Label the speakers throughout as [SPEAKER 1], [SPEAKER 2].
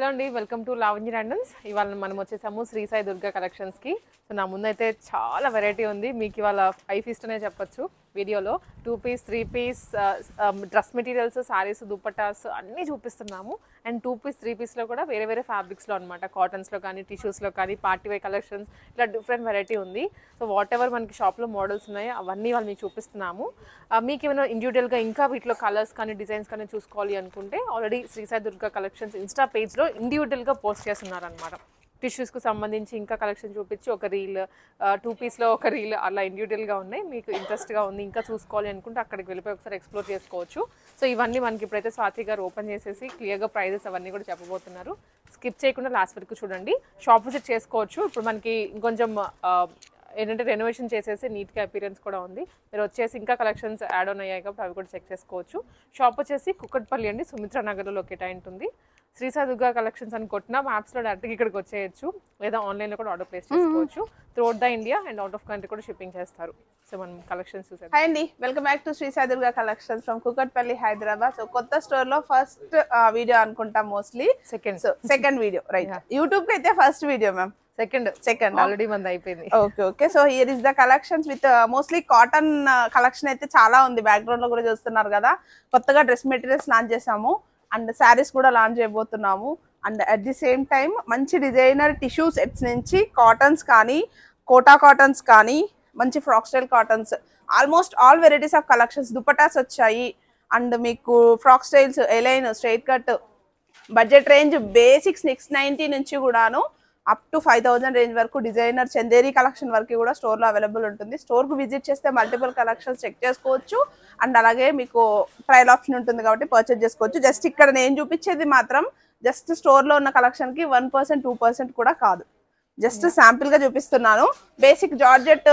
[SPEAKER 1] Hello అండి, welcome to Lavanya randoms. ఇవాళ మనం వచ్చేసాము శ్రీ సాయి దుర్గా కలెక్షన్స్కి. సో నా ముందు అయితే చాలా వెరైటీ ఉంది. మీకు ఇవాళ 5 ఫీస్ట్ అనే చెప్పొచ్చు. వీడియోలో 2 piece 3 piece dress materials, saris, dupattas అన్నీ చూపిస్తున్నాము. అండ్ 2 పీస్ 3 పీస్లో కూడా వేరే వేరే ఫ్యాబ్రిక్స్లో అనమాట. కాటన్స్లో కానీ, టిష్యూస్లో కానీ, పార్టీ వేర్ కలెక్షన్స్, ఇట్లా డిఫరెంట్ వెరైటీ ఉంది. సో వాట్ ఎవర్ మనకి షాప్లో మోడల్స్ ఉన్నాయో అవన్నీ వాళ్ళు మీకు చూపిస్తున్నాము. మీకు ఏమైనా ఇండివిజువల్గా ఇంకా వీటిలో కలర్స్ కానీ, డిజైన్స్ కానీ చూసుకోవాలి అనుకుంటే already Shri Sai Durga collections insta పేజ్లో ఇండివిజువల్గా పోస్ట్ చేస్తున్నారనమాట. టిష్యూస్కి సంబంధించి ఇంకా కలెక్షన్ చూపించి ఒక రీల్, 2 పీస్లో ఒక రీల్, అలా ఇండివిజువల్గా ఉన్నాయి. మీకు ఇంట్రెస్ట్గా ఉంది ఇంకా చూసుకోవాలి అనుకుంటే అక్కడికి వెళ్ళిపోయి ఒకసారి ఎక్స్ప్లోర్ చేసుకోవచ్చు. సో ఇవన్నీ మనకి ఇప్పుడైతే స్వాతి గారు ఓపెన్ చేసేసి క్లియర్గా ప్రైజెస్ అవన్నీ కూడా చెప్పబోతున్నారు. స్కిప్ చేయకుండా లాస్ట్ వరకు చూడండి. షాప్ విజిట్ చేసుకోవచ్చు. ఇప్పుడు మనకి ఇంకొంచెం ఏంటంటే రెనోవేషన్ చేసేసి నీట్గా అపీరెన్స్ కూడా ఉంది. మీరు వచ్చేసి ఇంకా కలెక్షన్స్ యాడ్ ఆన్ అయ్యాయి కాబట్టి అవి కూడా చెక్ చేసుకోవచ్చు. షాప్ వచ్చేసి కుక్కట్పల్లి అండి, సుమిత్ర నగర్లో లొకేట్ అయి ఉంటుంది. శ్రీ సాయి దుర్గా కలెక్షన్స్ అని కొట్టినా మ్యాప్స్లో డైరెక్ట్గా ఇక్కడికి వచ్చేయచ్చు, లేదా ఆన్లైన్లో కూడా ఆర్డర్ ప్లేస్ చేసుకోవచ్చు. Throughout the India and out of country కూడా షిప్పింగ్ చేస్తారు. సో మనం కలెక్షన్స్ చూసాం.
[SPEAKER 2] హాయ్ అండి, welcome back to Shri Sai Durga collections from Kukatpally, Hyderabad. So కొత్త స్టోర్ లో ఫస్ట్ వీడియో అనుకుంటాం, mostly second video, right? YouTube అయితే first video ma'am, second
[SPEAKER 1] already మంది అయిపోయింది.
[SPEAKER 2] Okay. So here is the collections with mostly cotton collection అయితే చాలా ఉంది. బ్యాక్గ్రౌండ్ లో కూడా చూస్తున్నారు కదా. కొత్తగా డ్రెస్ మెటీరియల్స్ లాంచ్ చేసాము అండ్ శారీస్ కూడా లాంచ్ చేయబోతున్నాము. And at the same time మంచి డిజైనర్ టిష్యూ సెట్స్ నుంచి కాటన్స్ కానీ, కోటా కాటన్స్ కానీ, మంచి frock style cottons, almost all varieties of collections. Dupattas వచ్చాయి అండ్ మీకు frock styles, A line, straight cut, budget range basics 690 నుంచి కూడాను అప్ టు 5000 రేంజ్ వరకు డిజైనర్ చందేరి కలెక్షన్ వరకు కూడా స్టోర్ లో అవైలబుల్ ఉంటుంది. స్టోర్ కు విజిట్ చేస్తే మల్టిపుల్ కలెక్షన్స్ చెక్ చేసుకోవచ్చు అండ్ అలాగే మీకు ట్రయల్ ఆప్షన్ ఉంటుంది కాబట్టి పర్చేజ్ చేసుకోవచ్చు. జస్ట్ ఇక్కడ నేను చూపించేది మాత్రం జస్ట్ స్టోర్ లో ఉన్న కలెక్షన్ కి 1%, 2% కూడా కాదు. జస్ట్ శాంపిల్ గా చూపిస్తున్నాను. బేసిక్ జార్జెట్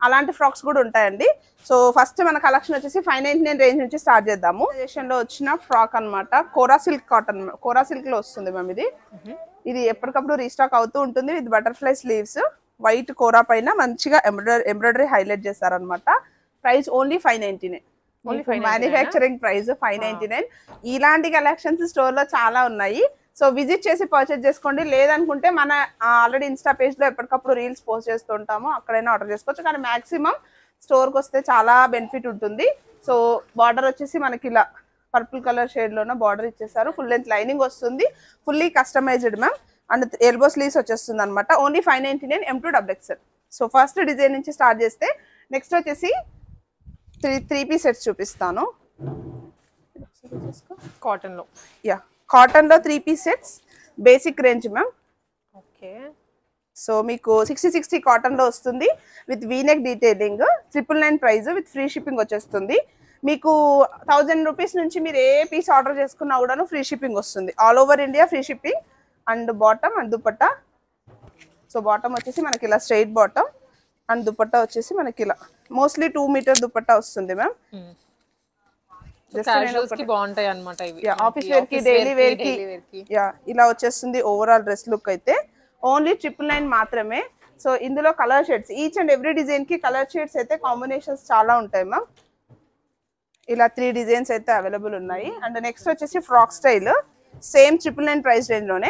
[SPEAKER 2] అలాంటి ఫ్రాక్స్ కూడా ఉంటాయండి. సో ఫస్ట్ మన కలెక్షన్ వచ్చేసి 599 రేంజ్ నుంచి స్టార్ట్ చేద్దాము. లో వచ్చిన ఫ్రాక్ అనమాట, కోరా సిల్క్ కాటన్, కోరా సిల్క్ లో వస్తుంది మ్యామ్. ఇది ఎప్పటికప్పుడు రీస్టాక్ అవుతూ ఉంటుంది విత్ బటర్ఫ్లై స్లీవ్స్, వైట్ కోరా పైన మంచిగా ఎంబ్రాయిడరీ హైలైట్ చేస్తారనమాట. Price only 599, manufacturing price 599. ఇలాంటి కలెక్షన్స్ స్టోర్ లో చాలా ఉన్నాయి. సో విజిట్ చేసి పర్చేజ్ చేసుకోండి. లేదనుకుంటే మన ఆల్రెడీ ఇన్స్టా పేజ్ లో ఎప్పటికప్పుడు రీల్స్ పోస్ట్ చేస్తుంటాము, అక్కడైనా ఆర్డర్ చేసుకోవచ్చు. కానీ మాక్సిమం స్టోర్కి వస్తే చాలా బెనిఫిట్ ఉంటుంది. సో బార్డర్ వచ్చేసి మనకి ఇలా పర్పుల్ కలర్ షేడ్ లోన బార్డర్ ఇచ్చేసారు. ఫుల్ లెంత్ లైనింగ్ వస్తుంది, fully customised ma'am. And elbow sleeves వచ్చేస్తుంది అనమాట. Only 599, M2 XXL. So first design నుంచి స్టార్ట్ చేస్తే నెక్స్ట్ వచ్చేసి 3 పీస్ సెట్స్ చూపిస్తాను.
[SPEAKER 1] కాటన్ లో,
[SPEAKER 2] కాటన్ లో 3 piece sets, basic range ma'am.
[SPEAKER 1] Okay.
[SPEAKER 2] So మీకు 60 కాటన్ లో వస్తుంది with V neck detailing. 999 price with free shipping వచ్చేస్తుంది. మీకు 1000 రూపీస్ నుంచి మీరు ఏ పీస్ ఆర్డర్ చేసుకున్నా కూడాను ఫ్రీ షిప్పింగ్ వస్తుంది. All over India free shipping. And bottom and dupatta. So bottom వచ్చేసి మనకి ఇలా స్ట్రైట్ బాటమ్ అండ్ దుపట్టా వచ్చేసి మనకి ఇలా మోస్ట్లీ 2 మీటర్ దుపట్టా వస్తుంది మ్యామ్.
[SPEAKER 1] బాగుంటాయి అనమాట.
[SPEAKER 2] ఆఫీస్ వేర్ కి, డైలీ వేర్ కి ఇలా వచ్చేస్తుంది ఓవరాల్ డ్రెస్ లుక్ అయితే. ఓన్లీ 999 మాత్రమే. సో ఇందులో colour shades, each and every design కి కలర్ షేడ్స్ అయితే కాంబినేషన్స్ చాలా ఉంటాయి మ్యామ్. ఇలా 3 డిజైన్స్ అయితే అవైలబుల్ ఉన్నాయి. అండ్ నెక్స్ట్ వచ్చేసి frock style, same 999 price range లోనే.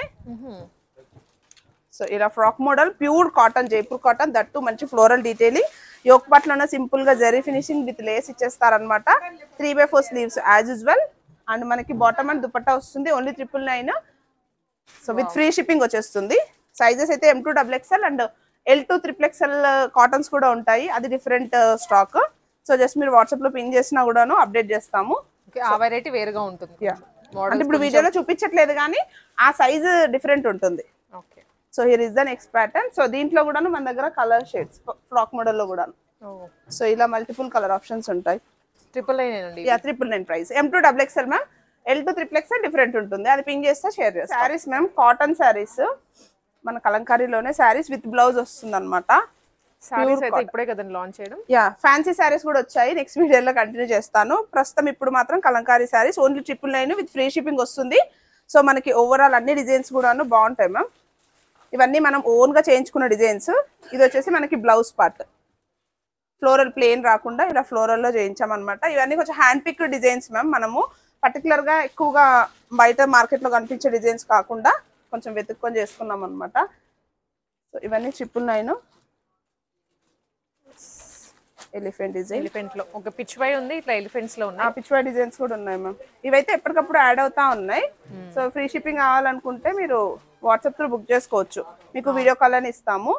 [SPEAKER 2] సో ఇలా frock model, pure cotton, Jaipur cotton, that మంచి ఫ్లోరల్ డీటెయిలింగ్. యోక్ పార్ట్ లోనే సింపుల్ గా జరీ ఫినిషింగ్ విత్ లేస్ ఇచ్చేస్తారనమాట. 3/4 స్లీవ్స్ యాజ్ యూజువల్. అండ్ మనకి బాటమ్ అండ్ దుపట్టా వస్తుంది only 999. So with free shipping వచ్చేస్తుంది. Sizes అయితే M2 XXL and L2 XXL cottons కూడా ఉంటాయి. అది డిఫరెంట్ స్టాక్. సో జస్ట్ మీరు వాట్సాప్ లో పిన్ చేసినా కూడాను అప్డేట్ చేస్తాము.
[SPEAKER 1] ఆ వెరైటీ వేరుగా ఉంటుంది.
[SPEAKER 2] అంటే ఇప్పుడు వీడియోలో చూపించట్లేదు కానీ ఆ సైజ్ డిఫరెంట్ ఉంటుంది.
[SPEAKER 1] Okay.
[SPEAKER 2] So here is the next pattern. So దీంట్లో కూడాను మన దగ్గర కలర్ షేడ్స్, ఫ్రాక్ మోడల్ లో కూడాను. సో ఇలా మల్టిపుల్ కలర్ ఆప్షన్స్ ఉంటాయి. 999 price. M2 XXL ma'am. L2 XXL different ఉంటుంది, అది పిన్ చేస్తే షేర్ చేస్తాం. శారీస్ మ్యామ్, కాటన్ శారీస్ మన కలంకారీలోనే శారీస్ విత్ బ్లౌజ్ వస్తుంది అనమాట.
[SPEAKER 1] ఇప్పుడే కదా లాంచ్ చేయడం.
[SPEAKER 2] ఫ్యాన్సీ శారీస్ కూడా వచ్చాయి, నెక్స్ట్ వీడియోలో కంటిన్యూ చేస్తాను. ప్రస్తుతం ఇప్పుడు మాత్రం Kalamkari saris only 999 with free shipping వస్తుంది. సో మనకి ఓవరాల్ అన్ని డిజైన్స్ కూడాను బాగుంటాయి మ్యామ్. ఇవన్నీ మనం ఓన్ గా చేయించుకున్న డిజైన్స్. ఇది వచ్చేసి మనకి బ్లౌజ్ పార్ట్, ఫ్లోరల్ ప్లేన్ రాకుండా ఇలా ఫ్లోరల్ లో చేయించామన్నమాట. ఇవన్నీ కొంచెం హ్యాండ్ పిక్ డిజైన్స్ మ్యామ్. మనము పర్టికులర్ గా ఎక్కువగా బయట మార్కెట్ లో కనిపించే డిజైన్స్ కాకుండా కొంచెం వెతుక్కొని చేసుకున్నాం అనమాట. సో ఇవన్నీ 999 ఎలిఫెంట్ డిజైన్.
[SPEAKER 1] ఎలిఫెంట్ లో ఒక పిచ్ వై ఉంది, ఇట్లా ఎలిఫెంట్స్ లో ఉన్నాయి.
[SPEAKER 2] పిచ్ వై డిజైన్స్ కూడా ఉన్నాయి మ్యామ్. ఇవైతే ఎప్పటికప్పుడు యాడ్ అవుతా ఉన్నాయి. సో ఫ్రీ షిప్పింగ్ కావాలనుకుంటే మీరు వాట్సాప్ త్రూ బుక్ చేసుకోవచ్చు. మీకు వీడియో కాల్ అని ఇస్తాము.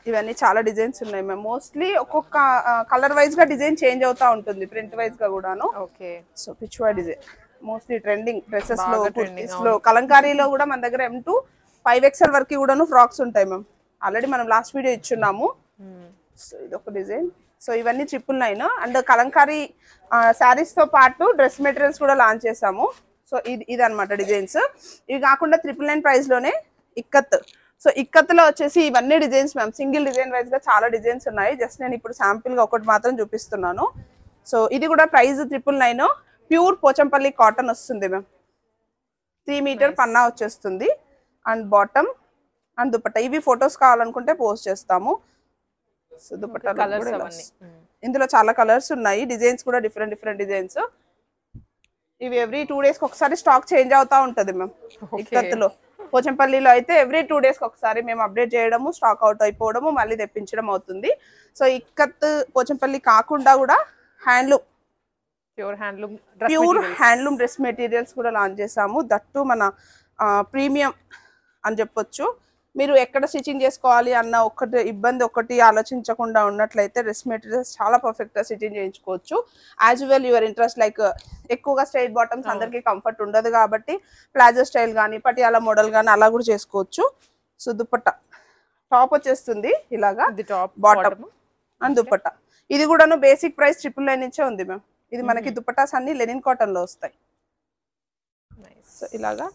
[SPEAKER 2] ఇవన్నీ చాలా డిజైన్స్ ఉన్నాయి మ్యామ్. మోస్ట్లీ ఒక్కొక్క కలర్ వైజ్ గా డిజైన్ చేంజ్ అవుతా ఉంటుంది, ప్రింట్ వైజ్ గా కూడాను.
[SPEAKER 1] Okay.
[SPEAKER 2] So Pichwai design mostly trending dresses లో, కుర్తీస్ లో, కలంకారీలో కూడా మన దగ్గర M2 5XL వరకు కూడాను ఫ్రాక్స్ ఉంటాయి మ్యామ్. ఆల్రెడీ మనం లాస్ట్ వీడియో ఇచ్చున్నాము. సో ఇది ఒక డిజైన్. సో ఇవన్నీ 999 అండ్ కలంకారీ శారీస్ తో పాటు డ్రెస్ మెటీరియల్స్ కూడా లాంచ్ చేసాము. సో ఇది అనమాట డిజైన్స్. ఇవి కాకుండా 999 ప్రైస్ లోనే ఇక్కత్. సో ఇక్కత్లో వచ్చేసి ఇవన్నీ designs ma'am. Single design wise గా చాలా డిజైన్స్ ఉన్నాయి. జస్ట్ నేను ఇప్పుడు శాంపిల్ గా ఒకటి మాత్రం చూపిస్తున్నాను. సో ఇది కూడా ప్రైస్ 999. ప్యూర్ పోచంపల్లి కాటన్ వస్తుంది మ్యామ్. 3 మీటర్ పన్నా వచ్చేస్తుంది అండ్ బాటమ్ అండ్ దుపట్టా. ఇవి ఫొటోస్ కావాలనుకుంటే పోస్ట్ చేస్తాము. సో దుపట్టా ఇందులో చాలా కలర్స్ ఉన్నాయి. డిజైన్స్ కూడా డిఫరెంట్ డిజైన్స్. ఇవి ఎవ్రీ 2 డేస్ ఒకసారి స్టాక్ చేంజ్ అవుతా ఉంటది మ్యామ్. ఇక్కత్తులో పోచంపల్లిలో అయితే ఎవ్రీ 2 డేస్ ఒకసారి మేము అప్డేట్ చేయడము, స్టాక్ అవుట్ అయిపోవడము, మళ్ళీ తెప్పించడం అవుతుంది. సో ఇక్కత్ పోచంపల్లి కాకుండా కూడా handloom, pure handloom dress materials కూడా లాంచ్ చేసాము. దట్టు మన ప్రీమియం అని చెప్పొచ్చు. మీరు ఎక్కడ స్టిచ్చింగ్ చేసుకోవాలి అన్న ఇబ్బంది ఆలోచించకుండా ఉన్నట్లయితే డ్రెస్ మెటీరియల్స్ చాలా పర్ఫెక్ట్ గా స్టిచ్చింగ్ చేయించుకోవచ్చు. As well your interest. Like ఎక్కువగా స్ట్రైట్ బాటమ్స్ అందరికి కంఫర్ట్ ఉండదు కాబట్టి ప్లాజో స్టైల్ కానీ పటియాలా మోడల్ కానీ అలా కూడా చేసుకోవచ్చు. సో దుపట్టా టాప్ వచ్చేస్తుంది ఇలాగా, బాటమ్ అండ్ దుపట్టా. ఇది కూడాను బేసిక్ ప్రైస్ 999 నుంచే ఉంది మ్యామ్. ఇది మనకి దుపట్టాస్ అన్ని లెనిన్ కాటన్ లో వస్తాయి. సో ఇలాగా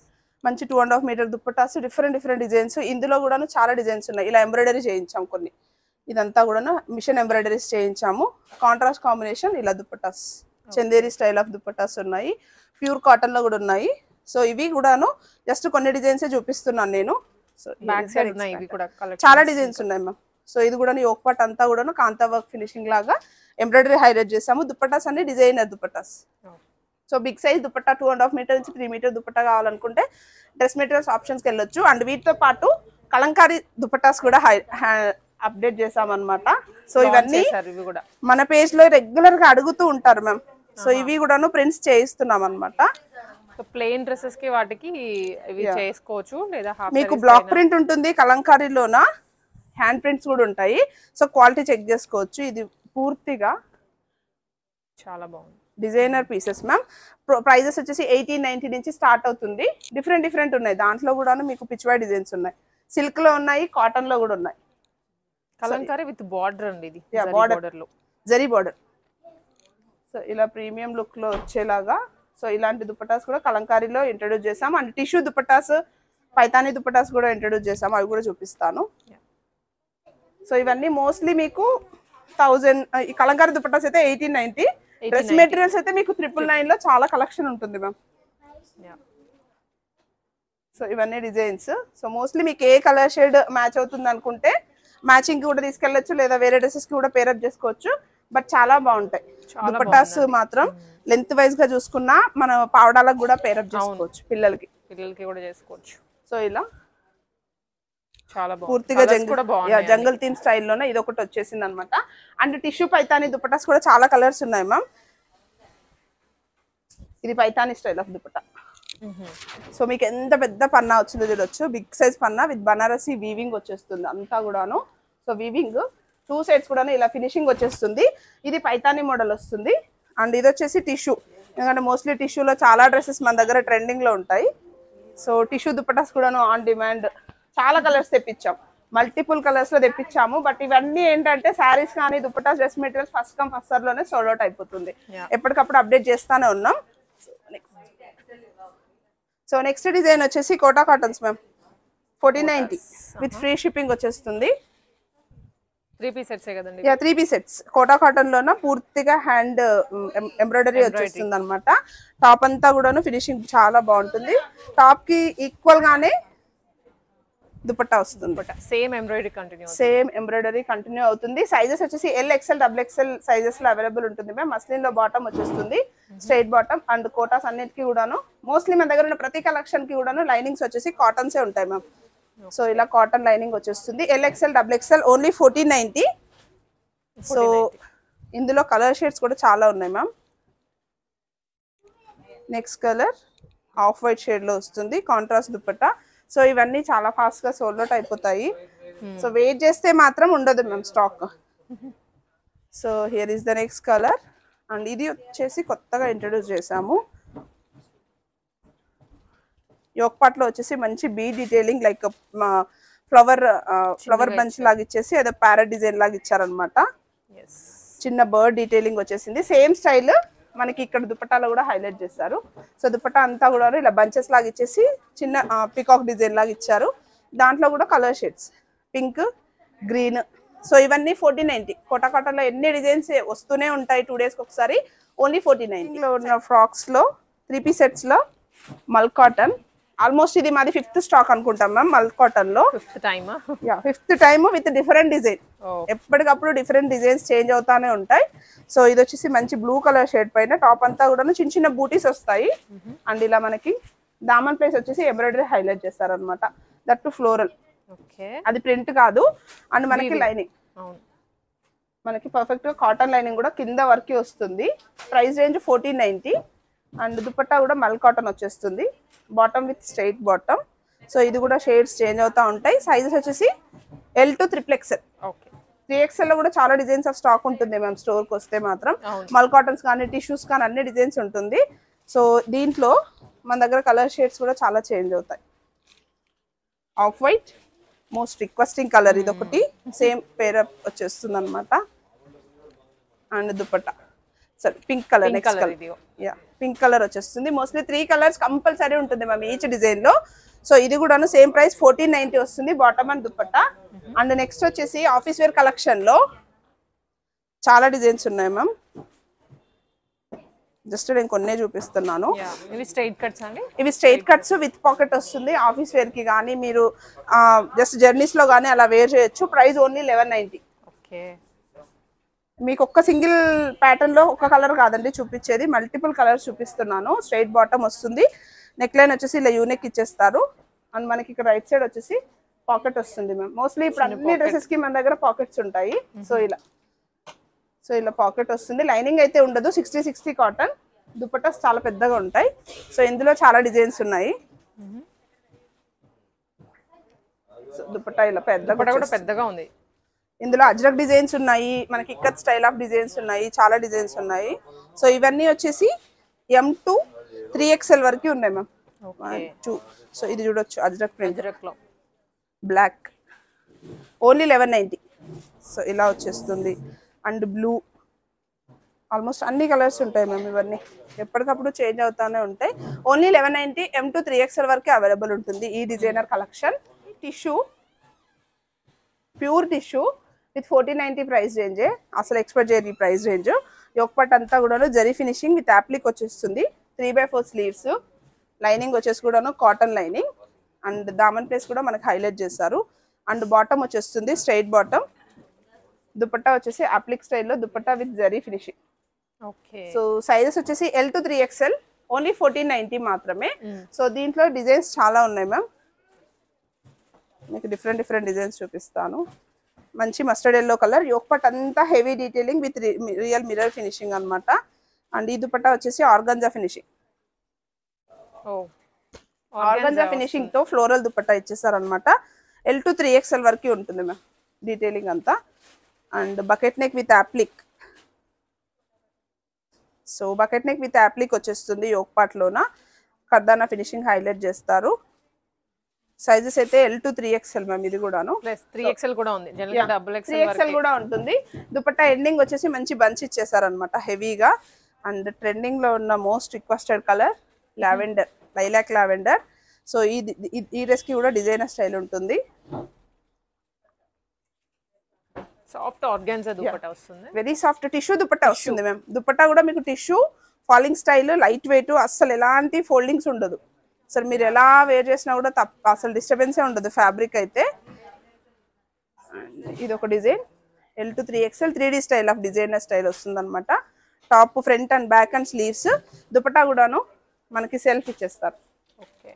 [SPEAKER 2] మంచి 2.5 మీటర్ దుపట్టాస్, డిఫరెంట్ డిజైన్స్. ఇందులో కూడాను చాలా డిజైన్స్ ఉన్నాయి. ఇలా ఎంబ్రాయిడరీ చేయించాము కొన్ని. ఇదంతా కూడాను మిషన్ ఎంబ్రాయిడరీస్ చేయించాము. కాంట్రాస్ట్ కాంబినేషన్ ఇలా దుపట్టాస్, చందేరి స్టైల్ ఆఫ్ దుపట్టాస్ ఉన్నాయి. ప్యూర్ కాటన్ లో కూడా ఉన్నాయి. సో ఇవి కూడాను జస్ట్ కొన్ని డిజైన్స్ చూపిస్తున్నాను నేను. సో చాలా డిజైన్స్ ఉన్నాయి మ్యామ్. సో ఇది కూడా యోక్ పార్ట్ అంతా కూడాను కాంతా వర్క్ ఫినిషింగ్ లాగా ఎంబ్రాయిడరీ హైలైట్ చేసాము. దుపట్టాస్ అన్ని designer dupattas. So big size dupatta 2.5 metre నుంచి 3 మీటర్ దుపట్టా కావాలనుకుంటే డ్రెస్ మెటీరియల్స్ ఆప్షన్స్కి వెళ్ళొచ్చు. అండ్ వీటితో పాటు కలంకారీ దుపట్టాస్ కూడా అప్డేట్ చేసామన్నమాట. సో ఇవన్నీ మన పేజ్ లో రెగ్యులర్ గా అడుగుతూ ఉంటారు మ్యామ్. సో ఇవి కూడాను ప్రింట్స్ చేయిస్తున్నాం అనమాట.
[SPEAKER 1] ప్లెయిన్ డ్రెస్సెస్ కి వాటికి ఇవి చేసుకోవచ్చు. లేదా
[SPEAKER 2] మీకు బ్లాక్ ప్రింట్ ఉంటుంది కలంకారీలోన, హ్యాండ్ ప్రింట్స్ కూడా ఉంటాయి. సో క్వాలిటీ చెక్ చేసుకోవచ్చు. ఇది పూర్తిగా
[SPEAKER 1] చాలా బాగుంది.
[SPEAKER 2] Designer pieces ma'am. ప్రైజెస్ వచ్చేసి 1890 నుంచి స్టార్ట్ అవుతుంది. డిఫరెంట్ ఉన్నాయి. దాంట్లో కూడా మీకు పిచ్వై డిజైన్స్ ఉన్నాయి. సిల్క్ లో ఉన్నాయి, కాటన్ లో కూడా ఉన్నాయి.
[SPEAKER 1] కలంకారీ విత్ బార్డర్ అండి. ఇది
[SPEAKER 2] బార్డర్ లో జరీ బార్డర్. సో ఇలా ప్రీమియం లుక్ లో వచ్చేలాగా. సో ఇలాంటి దుపట్టాస్ కూడా కలంకారీలో ఇంట్రడ్యూస్ చేసాం. అండ్ టిష్యూ దుపట్టాస్, పైతానీ దుపట్టాస్ కూడా ఇంట్రడ్యూస్ చేసాం. అవి కూడా చూపిస్తాను. సో ఇవన్నీ మోస్ట్లీ మీకు 1000. ఈ కలంకారీ దుపట్టాస్ అయితే 1890. డ్రెస్ మెటీరియల్స్ అయితే మీకు 999 లో చాలా కలెక్షన్ ఉంటుంది మ్యామ్. సో ఇవన్నీ డిజైన్స్. సో మోస్ట్లీ మీకు ఏ కలర్ షేడ్ మ్యాచ్ అవుతుంది అనుకుంటే మ్యాచింగ్ కూడా తీసుకెళ్లొచ్చు, లేదా వేరే డ్రెస్సెస్ కి కూడా పేరప్ చేసుకోవచ్చు. బట్ చాలా బాగుంటాయి దుపట్టాస్ మాత్రం. లెంత్ వైజ్ గా చూసుకున్నా మన పావడాలకు కూడా పేరప్ చేసుకోవచ్చు, పిల్లలకి
[SPEAKER 1] కూడా చేసుకోవచ్చు.
[SPEAKER 2] సో ఇలా
[SPEAKER 1] చాలా
[SPEAKER 2] పూర్తిగా జంగల్ థీమ్ స్టైల్లోనే ఇది ఒకటి వచ్చేసింది అనమాట. అండ్ టిష్యూ పైతానీ దుపట్టాస్ కూడా చాలా కలర్స్ ఉన్నాయి మ్యామ్. ఇది Paithani style of dupatta. So మీకు ఎంత పెద్ద పన్నా వచ్చిందో చూడొచ్చు. బిగ్ సైజ్ పన్నా విత్ బనారసి వీవింగ్ వచ్చేస్తుంది అంతా కూడాను. సో వీవింగ్ 2 సైడ్స్ కూడా ఇలా ఫినిషింగ్ వచ్చేస్తుంది. ఇది పైతానీ మోడల్ వస్తుంది. అండ్ ఇది వచ్చేసి టిష్యూ. ఎందుకంటే మోస్ట్లీ టిష్యూలో చాలా డ్రెస్సెస్ మన దగ్గర ట్రెండింగ్ లో ఉంటాయి. సో టిష్యూ దుపట్టాస్ కూడాను ఆన్ డిమాండ్. చాలా కలర్స్ తెప్పించాం, మల్టిపుల్ కలర్స్ లో తెప్పించాము. బట్ ఇవన్నీ ఏంటంటే శారీస్ కానీ dupattas, dress materials first come first serve లోనే సోల్డ్ అవుట్ అయిపోతుంది. ఎప్పటికప్పుడు అప్డేట్ చేస్తానే ఉన్నాం. సో నెక్స్ట్ డిజైన్ వచ్చేసి Kota cottons ma'am. 1490 with free shipping వచ్చేస్తుంది.
[SPEAKER 1] 3 పీస్ సెట్స్ కదండి.
[SPEAKER 2] 3 పీస్ సెట్స్. కోటా కాటన్ లోన పూర్తిగా హ్యాండ్ ఎంబ్రాయిడరీ వచ్చేస్తుంది అనమాట. టాప్ అంతా కూడాను ఫినిషింగ్ చాలా బాగుంటుంది. టాప్ కి ఈక్వల్ గానే దుపట్టా వస్తుంది.
[SPEAKER 1] Same embroidery continue
[SPEAKER 2] same embroidery continue అవుతుంది. సైజెస్ వచ్చేసి ఎల్ XL XXL సైజెస్ లో అవైలబుల్ ఉంటుంది మ్యామ్. మస్లిన్ లో బాటమ్ వచ్చేస్తుంది, స్ట్రైట్ బాటమ్ అండ్ కోటాస్ అన్నిటికీ కూడాను మోస్ట్లీ మన దగ్గర ఉన్న ప్రతి కలెక్షన్ కి కూడాను లైనింగ్స్ వచ్చేసి కాటన్సే ఉంటాయి మ్యామ్. సో ఇలా కాటన్ లైనింగ్ వచ్చేస్తుంది. L XL XXL only 1490. So ఇందులో కలర్ షేడ్స్ కూడా చాలా ఉన్నాయి ma'am. Next colour off white shade లో వస్తుంది, కాంట్రాస్ట్ దుపట్టా. సో ఇవన్నీ చాలా ఫాస్ట్ గా సోల్డ్ అవుట్ అయిపోతాయి. సో వెయిట్ చేస్తే మాత్రం ఉండదు ma'am stock. So here is the next colour and ఇది వచ్చేసి కొత్తగా ఇంట్రడ్యూస్ చేసాము. యోక్ పార్ట్ లో వచ్చేసి మంచి bee detailing like flower bunch లాగా ఇచ్చేసి అదే ప్యారెట్ డిజైన్ లాగా ఇచ్చారనమాట. చిన్న బర్డ్ డీటెయిలింగ్ వచ్చేసింది. సేమ్ స్టైల్ మనకి ఇక్కడ దుపట్టాలో కూడా హైలైట్ చేస్తారు. సో దుపట్టా అంతా కూడా ఇలా బంచెస్ లాగా ఇచ్చేసి చిన్న పికాక్ డిజైన్ లాగా ఇచ్చారు. దాంట్లో కూడా colour shades pink, green. So ఇవన్నీ 1490. కోటా కాటన్ లో ఎన్ని డిజైన్స్ వస్తూనే ఉంటాయి 2 days కి ఒకసారి. ఓన్లీ 1490 లో ఉన్న ఫ్రాక్స్ లో 3 piece సెట్స్ లో మల్ కాటన్. ఆల్మోస్ట్ ఇది మాది 5th స్టాక్ అనుకుంటాం మ్యామ్. మల్ కాటన్ లో 5th time with different design. ఎప్పటికప్పుడు డిఫరెంట్ డిజైన్స్ చేంజ్ అవుతానే ఉంటాయి. సో ఇది వచ్చేసి మంచి బ్లూ కలర్ షేడ్ పైన టాప్ అంతా కూడా చిన్న చిన్న బూటీస్ వస్తాయి. అండ్ ఇలా మనకి దామన్ ప్లేస్ వచ్చేసి ఎంబ్రాయిడరీ హైలైట్ చేస్తారనమాట. దట్ టు ఫ్లోరల్, అది ప్రింట్ కాదు. అండ్ మనకి లైనింగ్ మనకి పర్ఫెక్ట్ గా కాటన్ లైనింగ్ కూడా కింద వరకు వస్తుంది. Price range 1490. అండ్ దుపట్టా కూడా మల్ కాటన్ వచ్చేస్తుంది, bottom with straight bottom. So ఇది కూడా షేడ్స్ చేంజ్ అవుతా ఉంటాయి. సైజెస్ వచ్చేసి L to XXL. 3XL లో కూడా చాలా డిజైన్స్ ఆఫ్ స్టాక్ ఉంటుంది మేము స్టోర్ కి వస్తే మాత్రం. మల్ కాటన్స్ కానీ టిష్యూస్ కానీ అన్ని డిజైన్స్ ఉంటుంది. సో దీంట్లో మన దగ్గర కలర్ షేడ్స్ కూడా చాలా చేంజ్ అవుతాయి. Off white most requesting colour ఇది ఒకటి, సేమ్ పేర్ అప్ వచ్చేస్తుంది అనమాట. అండ్ దుపట్టా సరే pink colour, next colour pink colour వచ్చేస్తుంది. మోస్ట్లీ 3 కలర్స్ కంపల్సరీ ఉంటుంది మ్యామ్ ఈచ్ డిజైన్ లో. సో ఇది కూడాను సేమ్ ప్రైస్ 1490 వస్తుంది, bottom and dupatta. And next వచ్చేసి ఆఫీస్ వేర్ కలెక్షన్ లో చాలా డిజైన్స్ ఉన్నాయి మ్యామ్. జస్ట్ నేను కొన్నే చూపిస్తున్నాను.
[SPEAKER 1] ఇవి స్ట్రైట్ కట్స్ అండి.
[SPEAKER 2] ఇవి స్ట్రైట్ కట్స్ విత్ పాకెట్ వస్తుంది. ఆఫీస్ వేర్ కి కానీ మీరు జస్ట్ జర్నీస్ లో కానీ అలా వేర్ చేయొచ్చు. Price only 1190. మీకు ఒక్క సింగిల్ ప్యాటర్న్ లో ఒక కలర్ కాదండి చూపించేది, మల్టిపుల్ కలర్స్ చూపిస్తున్నాను. స్ట్రైట్ బాటమ్ వస్తుంది, నెక్ లైన్ వచ్చేసి ఇలా యూనెక్ ఇచ్చేస్తారు. అండ్ మనకి ఇక్కడ రైట్ సైడ్ వచ్చేసి పాకెట్ వస్తుంది మ్యామ్. మోస్ట్లీ ఇప్పుడు అన్ని డ్రెస్సెస్ కి మన దగ్గర పాకెట్స్ ఉంటాయి. సో ఇలా పాకెట్ వస్తుంది. లైనింగ్ అయితే ఉండదు. 60 కాటన్. దుపట్టాస్ చాలా పెద్దగా ఉంటాయి. సో ఇందులో చాలా డిజైన్స్ ఉన్నాయి. దుపట్టా ఇలా
[SPEAKER 1] పెద్దగా ఉంది.
[SPEAKER 2] ఇందులో అజ్రక్ డిజైన్స్ ఉన్నాయి, మనకి ఇక్కత్ స్టైల్ ఆఫ్ డిజైన్స్ ఉన్నాయి, చాలా డిజైన్స్ ఉన్నాయి. సో ఇవన్నీ వచ్చేసి M to 3XL వరకు ఉన్నాయి మ్యామ్. 1 2. సో ఇది చూడొచ్చు Ajrak print block only 1190. So ఇలా వచ్చేస్తుంది. అండ్ బ్లూ ఆల్మోస్ట్ అన్ని కలర్స్ ఉంటాయి మ్యామ్. ఇవన్నీ ఎప్పటికప్పుడు చేంజ్ అవుతానే ఉంటాయి. ఓన్లీ 1190. M to 3XL వరకే అవైలబుల్ ఉంటుంది ఈ designer collection. Tissue, pure tissue with 1490 price range. అసలు ఎక్స్పెక్ట్ చేయరు ఈ ప్రైస్ రేంజ్. యోక్ పార్ట్ అంతా కూడా జరీ ఫినిషింగ్ విత్ యాప్లిక్ వచ్చేస్తుంది. 3/4 స్లీవ్స్. లైనింగ్ వచ్చేసి కూడాను cotton lining. And Daman place కూడా మనకి హైలైట్ చేస్తారు. అండ్ బాటమ్ వచ్చేస్తుంది స్ట్రైట్ బాటమ్. దుపట్టా వచ్చేసి యాప్లిక్ స్టైల్లో dupatta with zari finishing. So sizes వచ్చేసి L to 3XL ఓన్లీ 1490 మాత్రమే. సో దీంట్లో డిజైన్స్ చాలా ఉన్నాయి మ్యామ్. మీకు డిఫరెంట్ డిజైన్స్ చూపిస్తాను. మంచి mustard yellow colour. Yoke part అంతా heavy detailing with real mirror finishing అనమాట. అండ్ ఈ దుపట్టా వచ్చేసి ఆర్గంజా ఫినిషింగ్. ఆర్గంజా ఫినిషింగ్ తో ఫ్లోరల్ దుపట్టా ఇచ్చేసారు అనమాట. L to 3XL వరకు ఉంటుంది మ్యామ్ డీటెయిలింగ్ అంతా. And bucket neck with applique. So bucket neck with applique వచ్చేస్తుంది. యోక్ పార్ట్ లోన కర్దానా ఫినిషింగ్ హైలైట్ చేస్తారు. సైజెస్ అయితే L to 3XL మ్యామ్. ఇది కూడాను
[SPEAKER 1] 3XL కూడా ఉంది,
[SPEAKER 2] 3XL కూడా ఉంటుంది. దుపట్టా ఎండింగ్ వచ్చేసి మంచి బంచ్ ఇచ్చేసారు అనమాట హెవీగా. అండ్ ట్రెండింగ్ లో ఉన్న most requested colour lavender, lilac lavender. So ఈ డ్రెస్ కి కూడా డిజైనర్ స్టైల్ ఉంటుంది.
[SPEAKER 1] సాఫ్ట్ ఆర్గాన్జా దుపట్టా వస్తుంది.
[SPEAKER 2] వెరీ సాఫ్ట్ టిష్యూ దుపట్టా వస్తుంది మ్యామ్. దుపట్టా కూడా మీకు tissue falling style, light weight, అస్సలు ఎలాంటి ఫోల్డింగ్స్ ఉండదు. అసలు మీరు ఎలా వేర్ చేసినా కూడా అసలు డిస్టర్బెన్సే ఉండదు ఫ్యాబ్రిక్ అయితే. ఇది ఒక design L to 3XL 3D style of designer style వస్తుంది అనమాట. Top front and back and sleeves, dupatta కూడాను మనకి సెల్ఫ్ ఇచ్చేస్తారు.
[SPEAKER 1] ఓకే,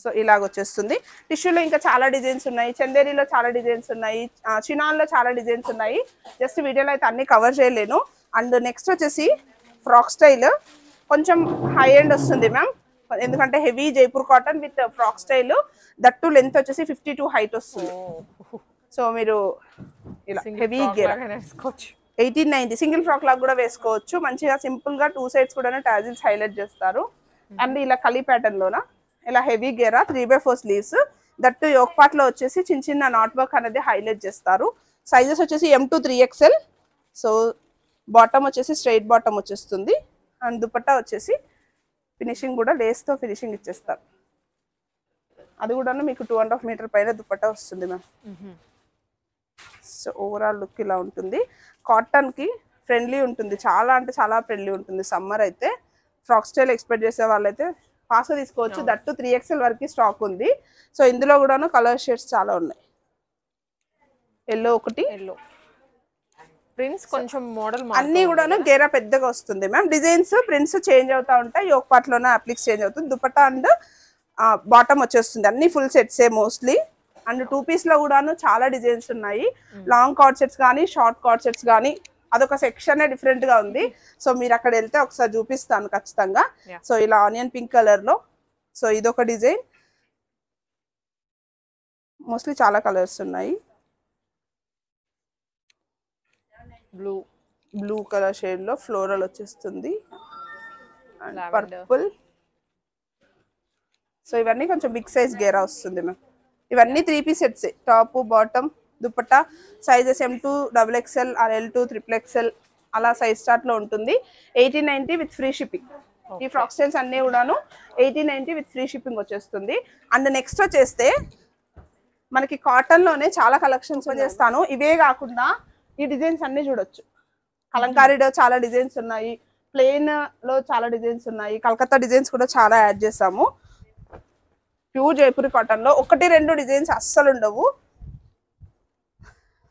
[SPEAKER 2] సో ఇలాగ వచ్చేస్తుంది. టిష్యూలో ఇంకా చాలా డిజైన్స్ ఉన్నాయి, చందేరీలో చాలా డిజైన్స్ ఉన్నాయి, చినాన్లో చాలా డిజైన్స్ ఉన్నాయి. జస్ట్ వీడియోలో అయితే అన్ని కవర్ చేయలేను. అండ్ నెక్స్ట్ వచ్చేసి ఫ్రాక్ స్టైల్, కొంచెం హై ఎండ్ వస్తుంది మ్యామ్, ఎందుకంటే heavy Jaipur cotton with frock style, that length వచ్చేసి 52 హైట్ వస్తుంది. సో మీరు ఇలా హెవీ గేర్ 1890 సింగిల్ ఫ్రాక్ లాగా కూడా వేసుకోవచ్చు. మంచిగా సింపుల్ గా 2 సైడ్స్ కూడా టాజిల్స్ హైలైట్ చేస్తారు. అండ్ ఇలా కలీ ప్యాటర్న్ లోన ఇలా heavy Gera 3/4 sleeves, that yoke part లో వచ్చేసి చిన్న చిన్న నాట్ వర్క్ అనేది హైలైట్ చేస్తారు. సైజెస్ వచ్చేసి M to 3XL. So bottom వచ్చేసి స్ట్రైట్ బాటమ్ వచ్చేస్తుంది. అండ్ దుపట్టా వచ్చేసి ఫినిషింగ్ కూడా లేస్ తో ఫినిషింగ్ ఇచ్చేస్తారు. అది కూడా మీకు 2.5 మీటర్ పైన దుపట్టా వస్తుంది మ్యామ్. సో ఓవరాల్ లుక్ ఇలా ఉంటుంది. కాటన్ కి ఫ్రెండ్లీ ఉంటుంది, చాలా అంటే చాలా ఫ్రెండ్లీ ఉంటుంది. సమ్మర్ అయితే ఫ్రాక్ స్టైల్ ఎక్స్పెక్ట్ చేసే వాళ్ళైతే ఫాస్ట్ తీసుకోవచ్చు. దట్టు 3XL వరకు స్టాక్ ఉంది. సో ఇందులో కూడాను కలర్ షేడ్స్ చాలా ఉన్నాయి. ఎల్లో ఒకటి,
[SPEAKER 1] ఎల్లో ప్రింట్స్ కొంచెం మోడల్
[SPEAKER 2] అన్ని కూడాను గేరా పెద్దగా వస్తుంది మ్యామ్. డిజైన్స్ ప్రింట్స్ చేంజ్ అవుతా ఉంటాయి, యోక్ పార్ట్ లోనే అప్లిక్స్ చేంజ్ అవుతుంది. దుపట్టా అండ్ బాటమ్ వచ్చేస్తుంది. అన్ని ఫుల్ సెట్సే మోస్ట్లీ. అండ్ 2 పీస్ లో కూడాను చాలా డిజైన్స్ ఉన్నాయి. లాంగ్ కార్డ్ సెట్స్ కానీ షార్ట్ కార్డ్ సెట్స్ కానీ అదొక సెక్షన్ డిఫరెంట్ గా ఉంది. సో మీరు అక్కడ వెళ్తే ఒకసారి చూపిస్తాను ఖచ్చితంగా. సో ఇలా ఆనియన్ పింక్ కలర్ లో, సో ఇదొక డిజైన్. మోస్ట్లీ చాలా కలర్స్ ఉన్నాయి. బ్లూ కలర్ షేడ్ లో ఫ్లోరల్ వచ్చేస్తుంది. And purple. సో ఇవన్నీ కొంచెం బిగ్ సైజ్ గేరా వస్తుంది మ్యామ్. ఇవన్నీ 3 piece sets, top bottom dupatta. Sizes M to XXL or L to XXL అలా సైజ్ స్టార్ట్ లో ఉంటుంది. 1890 విత్ ఫ్రీ షిప్పింగ్. ఈ ఫ్రాక్ స్టైల్స్ అన్ని కూడాను 1890 విత్ ఫ్రీ షిప్పింగ్ వచ్చేస్తుంది. అండ్ నెక్స్ట్ వచ్చేస్తే మనకి కాటన్ లోనే చాలా కలెక్షన్స్ చేస్తాను. ఇవే కాకుండా ఈ డిజైన్స్ అన్ని చూడొచ్చు. కలంకారీలో చాలా డిజైన్స్ ఉన్నాయి, ప్లెయిన్ లో చాలా డిజైన్స్ ఉన్నాయి, కలకత్తా డిజైన్స్ కూడా చాలా యాడ్ చేసాము. ప్యూర్ జైపూరి కాటన్ లో 1-2 డిజైన్స్ అస్సలు ఉండవు.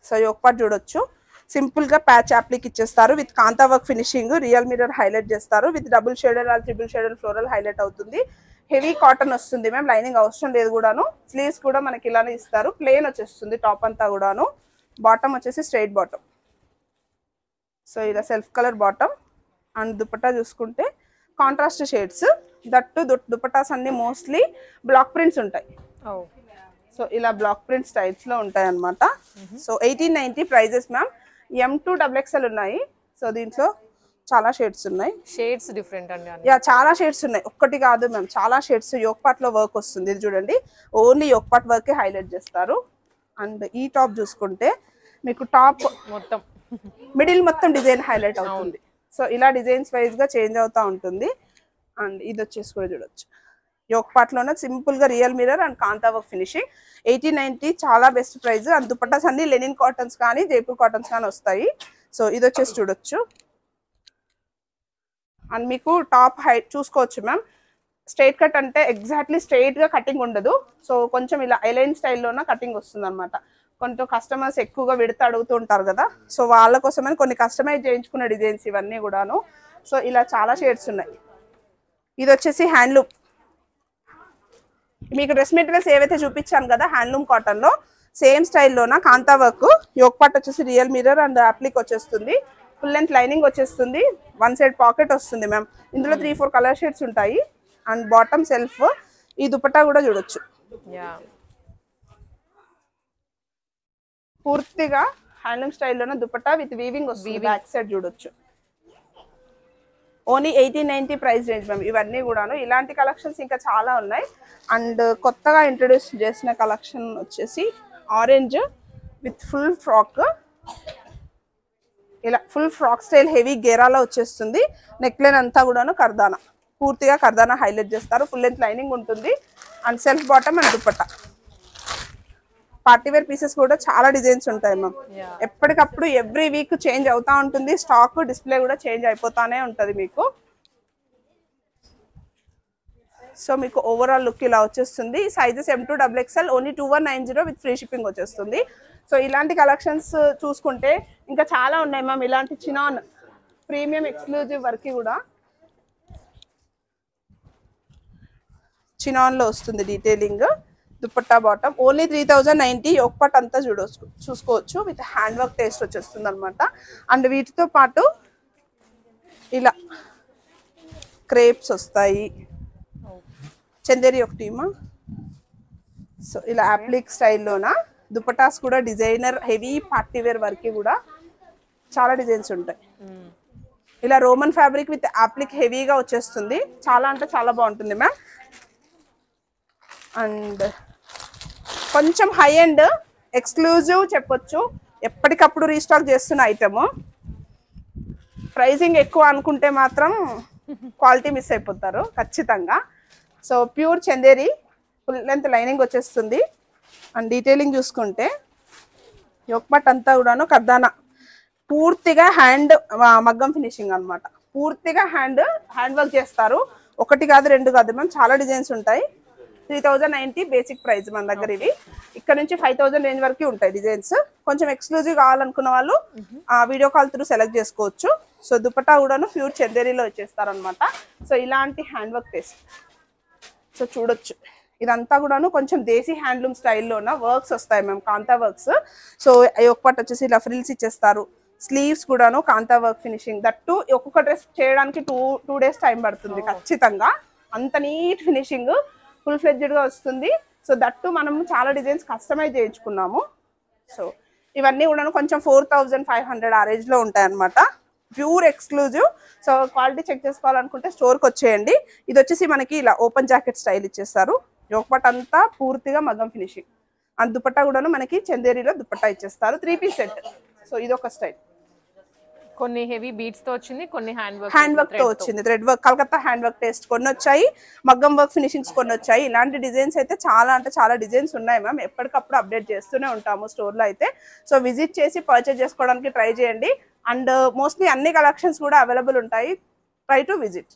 [SPEAKER 2] సో యోక్ పార్ట్ చూడొచ్చు, సింపుల్ గా ప్యాచ్ అప్లిక్ ఇచ్చేస్తారు with kantha work finishing, real mirror highlight చేస్తారు with double shaded or triple shaded floral highlight అవుతుంది. హెవీ కాటన్ వస్తుంది మ్యామ్, లైనింగ్ అవసరం లేదు కూడాను. స్లీవ్స్ కూడా మనకి ఇలానే ఇస్తారు, ప్లెయిన్ వచ్చేస్తుంది టాప్ అంతా కూడాను. బాటమ్ వచ్చేసి స్ట్రైట్ బాటమ్. సో ఇలా self colour bottom. And dupatta చూసుకుంటే కాంట్రాస్ట్ షేడ్స్, దట్టు దుపట్టాస్ అన్ని మోస్ట్లీ బ్లాక్ ప్రింట్స్ ఉంటాయి. సో ఇలా బ్లాక్ ప్రింట్ స్టైల్స్ లో ఉంటాయి అన్నమాట. So 1890 prices ma'am. M to XXL ఉన్నాయి. సో దీంట్లో చాలా షేడ్స్ ఉన్నాయి.
[SPEAKER 1] షేడ్స్ డిఫరెంట్ అండి.
[SPEAKER 2] యా చాలా షేడ్స్ ఉన్నాయి, ఒక్కటి కాదు మ్యామ్, చాలా షేడ్స్. యోక్ పార్ట్ లో వర్క్ వస్తుంది, ఇది చూడండి, only yoke part work highlight చేస్తారు. అండ్ ఈ టాప్ చూసుకుంటే మీకు టాప్
[SPEAKER 1] మొత్తం
[SPEAKER 2] మిడిల్ మొత్తం డిజైన్ హైలైట్ అవుతుంది. సో ఇలా డిజైన్స్ వైజ్ గా చేంజ్ అవుతా ఉంటుంది. అండ్ ఇది వచ్చేసి కూడా చూడొచ్చు, యోక్ పార్ట్ లోనే సింపుల్ గా real mirror and kantha work finishing. 1890 చాలా బెస్ట్ ప్రైస్. అండ్ దుపట్టాస్ అన్ని లెనిన్ కాటన్స్ కానీ జైపూర్ కాటన్స్ కానీ వస్తాయి. సో ఇది వచ్చేసి చూడొచ్చు. అండ్ మీకు టాప్ హైట్ చూసుకోవచ్చు మ్యామ్. స్ట్రైట్ కట్ అంటే ఎగ్జాక్ట్లీ స్ట్రైట్ గా కటింగ్ ఉండదు. సో కొంచెం ఇలా ఎలైన్ స్టైల్లోన కటింగ్ వస్తుంది అనమాట. కొంచెం కస్టమర్స్ ఎక్కువగా విడత అడుగుతూ ఉంటారు కదా, సో వాళ్ళ కోసమని కొన్ని కస్టమైజ్ చేయించుకున్న డిజైన్స్ ఇవన్నీ కూడాను. సో ఇలా చాలా షేడ్స్ ఉన్నాయి. ఇది వచ్చేసి హ్యాండ్లూమ్. మీకు డ్రెస్ మెటీరియల్స్ ఏవైతే చూపించాను కదా హ్యాండ్లూమ్ కాటన్ లో, సేమ్ స్టైల్లోన కాంతా వర్క్. యోక్ పార్ట్ వచ్చేసి రియల్ మిర్రర్ అండ్ అప్లిక్ వచ్చేస్తుంది. ఫుల్ లెంత్ లైనింగ్ వచ్చేస్తుంది. 1 సైడ్ పాకెట్ వస్తుంది మ్యామ్. ఇందులో 3-4 కలర్ షేడ్స్ ఉంటాయి. And bottom self. ఈ దుపట్టా కూడా చూడొచ్చు, పూర్తిగా హ్యాండ్లూమ్ స్టైల్లోనే దుపట్టా విత్ వీవింగ్ వస్తుంది. బ్యాక్ సైడ్ చూడొచ్చు. Only 1890 price range ma'am. ఇవన్నీ కూడాను ఇలాంటి కలెక్షన్స్ ఇంకా చాలా ఉన్నాయి. అండ్ కొత్తగా ఇంట్రొడ్యూస్ చేసిన కలెక్షన్ వచ్చేసి ఆరెంజ్ విత్ ఫుల్ ఫ్రాక్. ఇలా ఫుల్ ఫ్రాక్ స్టైల్ హెవీ గేరాలో వచ్చేస్తుంది. నెక్ లైన్ అంతా కూడాను కర్దానా, పూర్తిగా కర్దానా హైలైట్ చేస్తారు. ఫుల్ లెంత్ లైనింగ్ ఉంటుంది. And self bottom and dupatta. Party wear pieces కూడా చాలా డిజైన్స్ ఉంటాయి మ్యామ్. ఎప్పటికప్పుడు ఎవ్రీ వీక్ చేంజ్ అవుతా ఉంటుంది. స్టాక్ డిస్ప్లే కూడా చేంజ్ అయిపోతానే ఉంటుంది మీకు. సో మీకు ఓవరాల్ లుక్ ఇలా వచ్చేస్తుంది. Sizes M2 XXL only 2190 with free shipping వచ్చేస్తుంది. సో ఇలాంటి కలెక్షన్స్ చూసుకుంటే ఇంకా చాలా ఉన్నాయి మ్యామ్. ఇలాంటి చినాన్ ప్రీమియం ఎక్స్క్లూజివ్ వర్క్ కూడా చినాన్లో వస్తుంది. Detailing dupatta bottom only 3090. Yoke part అంతా చూసుకోవచ్చు విత్ హ్యాండ్ వర్క్ టేస్ట్ వచ్చేస్తుంది అనమాట. అండ్ వీటితో పాటు ఇలా క్రేప్స్ వస్తాయి. చందేరి ఒకటిమా. సో ఇలా అప్లిక్ స్టైల్లోన దుపటాస్ కూడా designer heavy party wear work కూడా చాలా డిజైన్స్ ఉంటాయి. ఇలా రోమన్ ఫ్యాబ్రిక్ విత్ అప్లిక్ హెవీగా వచ్చేస్తుంది. చాలా అంటే చాలా బాగుంటుంది మ్యామ్. అండ్ కొంచెం హై అండ్ ఎక్స్క్లూజివ్ చెప్పొచ్చు. ఎప్పటికప్పుడు రీస్టాక్ చేస్తున్న ఐటమ్. ప్రైజింగ్ ఎక్కువ అనుకుంటే మాత్రం క్వాలిటీ మిస్ అయిపోతారు ఖచ్చితంగా. So pure Chanderi full length lining వచ్చేస్తుంది. అండ్ డీటెయిలింగ్ చూసుకుంటే యోక్ పార్ట్ అంతా కూడాను కర్దానా పూర్తిగా హ్యాండ్ మగ్గం ఫినిషింగ్ అనమాట. పూర్తిగా హ్యాండ్ వర్క్ చేస్తారు. ఒకటి కాదు రెండు కాదు మ్యామ్, చాలా డిజైన్స్ ఉంటాయి. 3090 బేసిక్ ప్రైస్ మన దగ్గర. ఇవి ఇక్కడ నుంచి 5000 రేంజ్ వరకు ఉంటాయి డిజైన్స్. కొంచెం ఎక్స్క్లూజివ్ కావాలనుకున్న వాళ్ళు వీడియో కాల్ త్రూ సెలెక్ట్ చేసుకోవచ్చు. సో దుపట్టా కూడాను ప్యూర్ చందేరిలో వచ్చేస్తారు అనమాట. సో ఇలాంటి హ్యాండ్ వర్క్ టేస్ట్ సో చూడొచ్చు. ఇదంతా కూడాను కొంచెం దేశీ హ్యాండ్లూమ్ స్టైల్లోన వర్క్స్ వస్తాయి మ్యామ్, కాంతా వర్క్స్. సో ఒక పార్ట్ వచ్చేసి ఇలా ఫ్రిల్స్ ఇచ్చేస్తారు. స్లీవ్స్ కూడాను కాంతా వర్క్ ఫినిషింగ్. దట్టు ఒక్కొక్క డ్రెస్ చేయడానికి టూ డేస్ టైం పడుతుంది ఖచ్చితంగా. అంత నీట్ ఫినిషింగ్ ఫుల్ ఫ్లెడ్జ్డ్గా వస్తుంది. సో దట్టు మనం చాలా డిజైన్స్ కస్టమైజ్ చేయించుకున్నాము. సో ఇవన్నీ కూడా కొంచెం 4500 ఆ రేంజ్లో ఉంటాయి అనమాట. Pure exclusive. So quality check చేసుకోవాలనుకుంటే స్టోర్కి వచ్చేయండి. ఇది వచ్చేసి మనకి ఇలా ఓపెన్ జాకెట్ స్టైల్ ఇచ్చేస్తారు. యోక్ పార్ట్ అంతా పూర్తిగా మగ్గం ఫినిషింగ్. అండ్ దుపట్టా కూడాను మనకి చందేరిలో దుపట్టా ఇచ్చేస్తారు. 3 పీస్ సెట్. సో ఇది ఒక స్టైల్.
[SPEAKER 1] కొన్ని హెవీ బీట్స్ తో వచ్చింది, కొన్ని హ్యాండ్
[SPEAKER 2] వర్క్ తో వచ్చింది. Thread work Calcutta hand work taste కొన్ని వచ్చాయి, మగ్గం వర్క్ ఫినిషింగ్స్ కొన్ని వచ్చాయి. ఇలాంటి డిజైన్స్ అయితే చాలా అంటే చాలా డిజైన్స్ ఉన్నాయి మ్యామ్. ఎప్పటికప్పుడు అప్డేట్ చేస్తూనే ఉంటాము స్టోర్లో అయితే. సో విజిట్ చేసి పర్చేజ్ చేసుకోవడానికి ట్రై చేయండి. అండ్ మోస్ట్లీ అన్ని కలెక్షన్స్ కూడా అవైలబుల్ ఉంటాయి. Try to visit.